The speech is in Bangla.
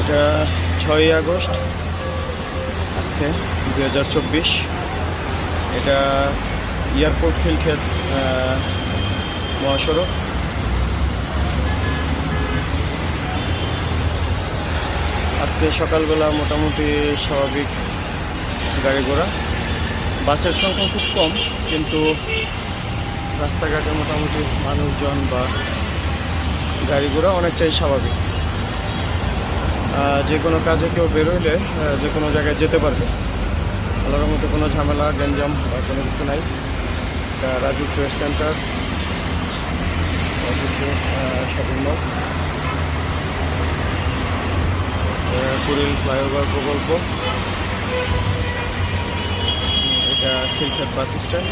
এটা 6ই আগস্ট আজকে 2024। এটা এয়ারপোর্ট খিলক্ষেত মহাসড়ক। আজকে সকালবেলা মোটামুটি স্বাভাবিক গাড়ি ঘোড়া, বাসের সংখ্যা খুব কম, কিন্তু রাস্তাঘাটে মোটামুটি মানুষজন বা গাড়ি ঘোড়া অনেকটাই স্বাভাবিক। যে কোনো কাজে কেউ বেরোইলে যে কোনো জায়গায় যেতে পারবে, আলাদার মতো কোনো ঝামেলা গ্যাঞ্জাম বা কোনো কিছু নাই। এটা Raju trade centre, shopping mall, Kuril flyover প্রকল্প, এটা খিলক্ষেত বাস স্ট্যান্ড।